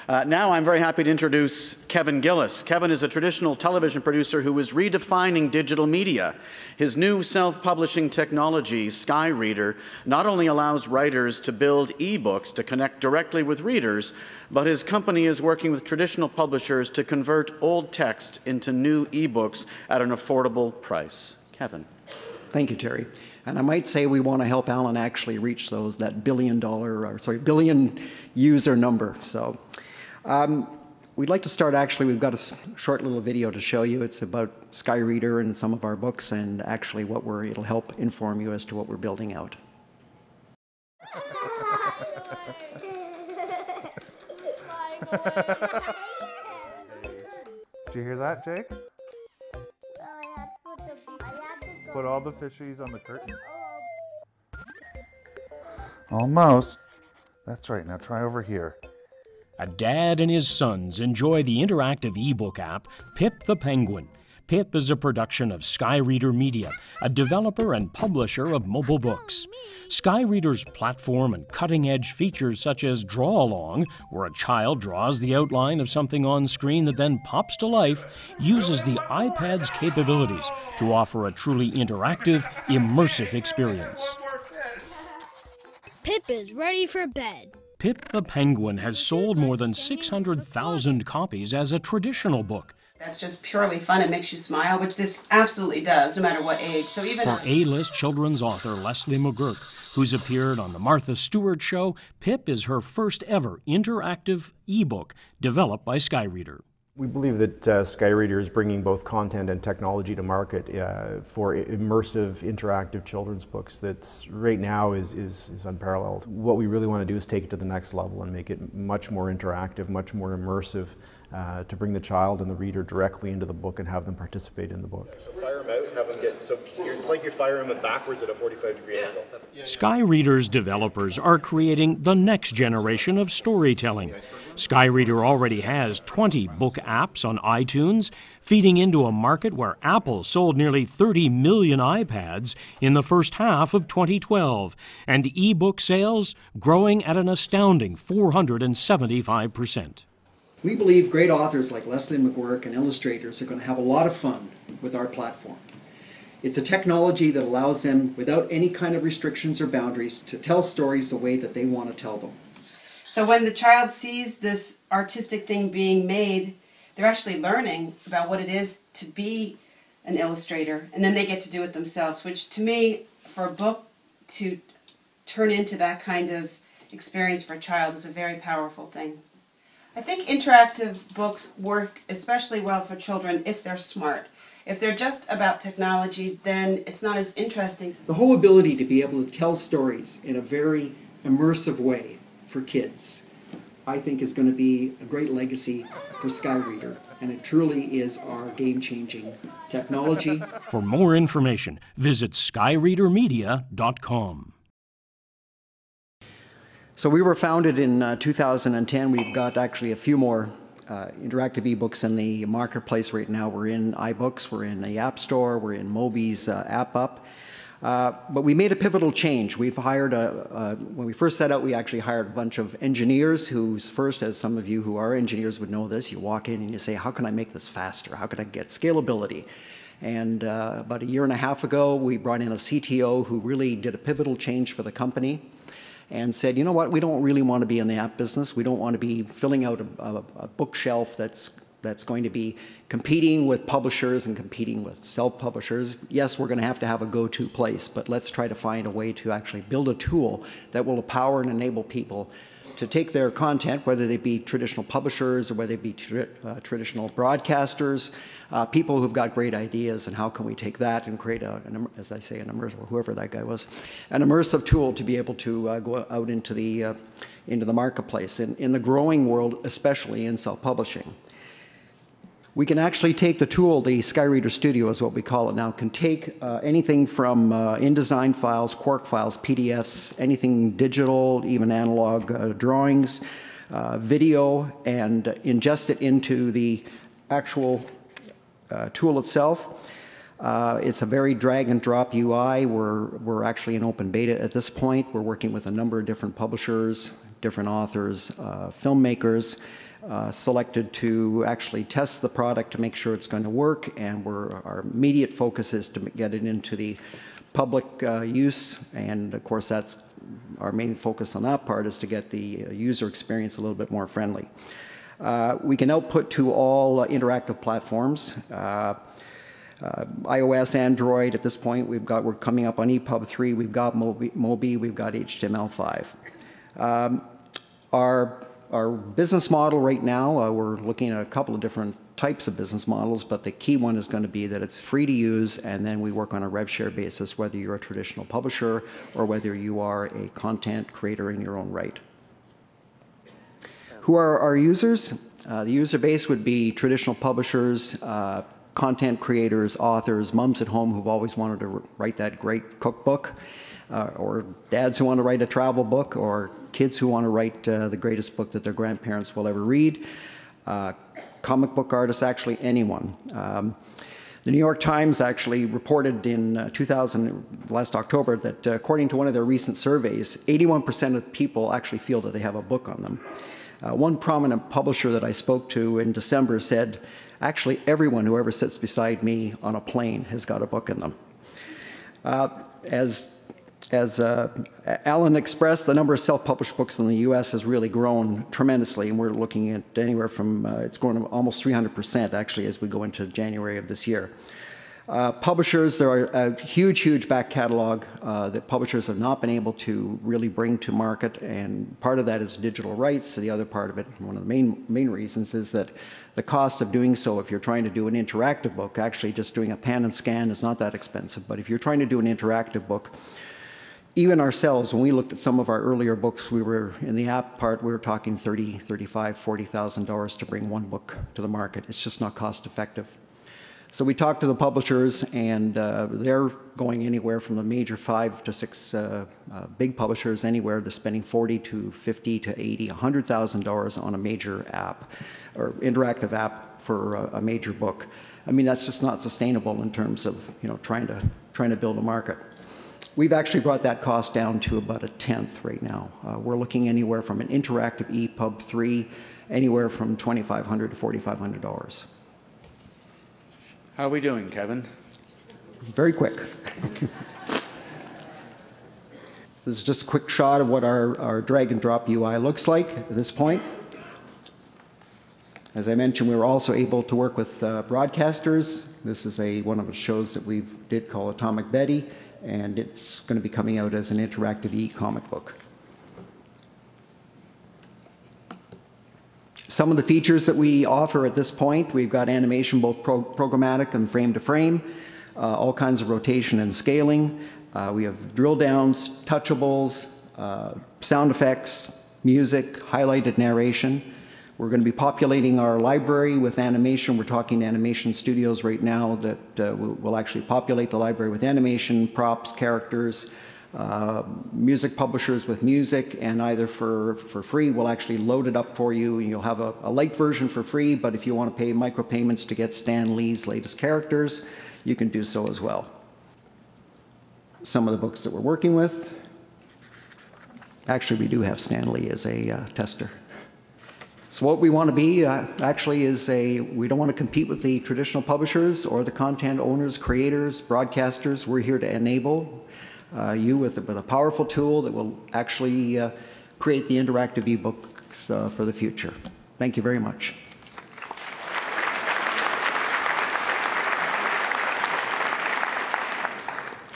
Now I'm very happy to introduce Kevin Gillis. Kevin is a traditional television producer who is redefining digital media. His new self-publishing technology, Skyreader, not only allows writers to build e-books to connect directly with readers, but his company is working with traditional publishers to convert old text into new e-books at an affordable price. Kevin. Thank you, Terry. And I might say we want to help Alan actually reach that billion user number. So we'd like to start, actually, we've got a short little video to show you. It's about Skyreader and some of our books and actually it'll help inform you as to what we're building out. Did you hear that, Jake? Put all the fishies on the curtain. Almost. That's right. Now try over here. A dad and his sons enjoy the interactive ebook app Pip the Penguin. Pip is a production of Skyreader Media, a developer and publisher of mobile books. Skyreader's platform and cutting-edge features such as Draw Along, where a child draws the outline of something on screen that then pops to life, uses the iPad's capabilities to offer a truly interactive, immersive experience. Pip is ready for bed. Pip the Penguin has sold more than 600,000 copies as a traditional book. That's just purely fun. It makes you smile, which this absolutely does, no matter what age. So even for A-list children's author Leslie McGurk, who's appeared on The Martha Stewart Show, Pip is her first ever interactive ebook developed by Skyreader. We believe that Skyreader is bringing both content and technology to market for immersive, interactive children's books that right now is unparalleled. What we really want to do is take it to the next level and make it much more interactive, much more immersive, to bring the child and the reader directly into the book and have them participate in the book. So fire them out and have them get, so it's like you're firing them backwards at a 45-degree angle. Skyreader's developers are creating the next generation of storytelling. Skyreader already has 20 book apps on iTunes, feeding into a market where Apple sold nearly 30 million iPads in the first half of 2012, and e-book sales growing at an astounding 475%. We believe great authors like Leslie McGurk and illustrators are going to have a lot of fun with our platform. It's a technology that allows them, without any kind of restrictions or boundaries, to tell stories the way that they want to tell them. So when the child sees this artistic thing being made, they're actually learning about what it is to be an illustrator, and then they get to do it themselves, which to me, for a book to turn into that kind of experience for a child is a very powerful thing. I think interactive books work especially well for children if they're smart. If they're just about technology, then it's not as interesting. The whole ability to be able to tell stories in a very immersive way for kids, I think, is going to be a great legacy for Skyreader, and it truly is our game-changing technology. For more information, visit skyreadermedia.com. So we were founded in 2010. We've got actually a few more interactive ebooks in the marketplace right now. We're in iBooks, we're in the App Store, we're in Mobi's App Up. But we made a pivotal change. We've hired when we first set out, we actually hired a bunch of engineers whose first, as some of you who are engineers would know this, you walk in and you say, how can I make this faster? How can I get scalability? And about a year and a half ago, we brought in a CTO who really did a pivotal change for the company and said, you know what, we don't really want to be in the app business. We don't want to be filling out a bookshelf that's going to be competing with publishers and competing with self-publishers. Yes, we're going to have a go-to place, but let's try to find a way to actually build a tool that will empower and enable people to take their content, whether they be traditional publishers or whether they be traditional broadcasters, people who've got great ideas, and how can we take that and create, as I say, an immersive, or whoever that guy was, an immersive tool to be able to go out into the marketplace, in the growing world, especially in self-publishing. We can actually take the tool, the Skyreader Studio is what we call it now, can take anything from InDesign files, Quark files, PDFs, anything digital, even analog drawings, video, and ingest it into the actual tool itself. It's a very drag and drop UI. We're actually in open beta at this point. We're working with a number of different publishers, different authors, filmmakers, selected to actually test the product to make sure it's going to work, and our immediate focus is to get it into the public use, and of course that's our main focus on that part, is to get the user experience a little bit more friendly. We can output to all interactive platforms. iOS, Android, at this point, we're coming up on EPUB 3, we've got Mobi, we've got HTML5. Our business model right now, we're looking at a couple of different types of business models, but the key one is going to be that it's free to use, and then we work on a rev share basis, whether you're a traditional publisher or whether you are a content creator in your own right. Who are our users? The user base would be traditional publishers, content creators, authors, mums at home who've always wanted to write that great cookbook, or dads who want to write a travel book, or kids who want to write the greatest book that their grandparents will ever read. Comic book artists, actually anyone. The New York Times actually reported in last October that according to one of their recent surveys, 81% of people actually feel that they have a book on them. One prominent publisher that I spoke to in December said, actually everyone who ever sits beside me on a plane has got a book in them. As Alan expressed, the number of self-published books in the U.S. has really grown tremendously, and we're looking at anywhere from, it's grown almost 300% actually as we go into January of this year. Publishers, there are a huge back catalog that publishers have not been able to really bring to market, and part of that is digital rights. The other part of it, one of the main reasons, is that the cost of doing so, if you're trying to do an interactive book, actually just doing a pan and scan is not that expensive, but if you're trying to do an interactive book, even ourselves, when we looked at some of our earlier books, we were in the app part, we were talking $30,000, $35,000, $40,000 to bring one book to the market. It's just not cost effective. So we talked to the publishers, and they're going anywhere from the major 5 to 6 big publishers, anywhere to spending $40,000 to $50,000 to $80,000, $100,000 on a major app or interactive app for a major book. I mean, that's just not sustainable in terms of trying to build a market. We've actually brought that cost down to about 1/10 right now. We're looking anywhere from an interactive EPUB 3, anywhere from $2,500 to $4,500. How are we doing, Kevin? Very quick. This is just a quick shot of what our drag and drop UI looks like at this point. As I mentioned, we were also able to work with broadcasters. This is one of the shows that we did called Atomic Betty, and it's going to be coming out as an interactive e-comic book. Some of the features that we offer at this point, we've got animation both programmatic and frame to frame, all kinds of rotation and scaling. We have drill downs, touchables, sound effects, music, highlighted narration. We're going to be populating our library with animation. We're talking to animation studios right now that will actually populate the library with animation, props, characters, music publishers with music, and either for free, we'll actually load it up for you. You'll have a light version for free, but if you want to pay micropayments to get Stan Lee's latest characters, you can do so as well. Some of the books that we're working with. Actually, we do have Stan Lee as a tester. So what we want to be actually is we don't want to compete with the traditional publishers or the content owners, creators, broadcasters. We're here to enable you with a powerful tool that will actually create the interactive ebooks for the future. Thank you very much.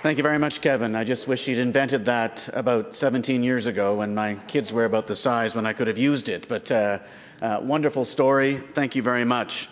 Thank you very much, Kevin. I just wish you'd invented that about 17 years ago when my kids were about the size when I could have used it. But wonderful story. Thank you very much.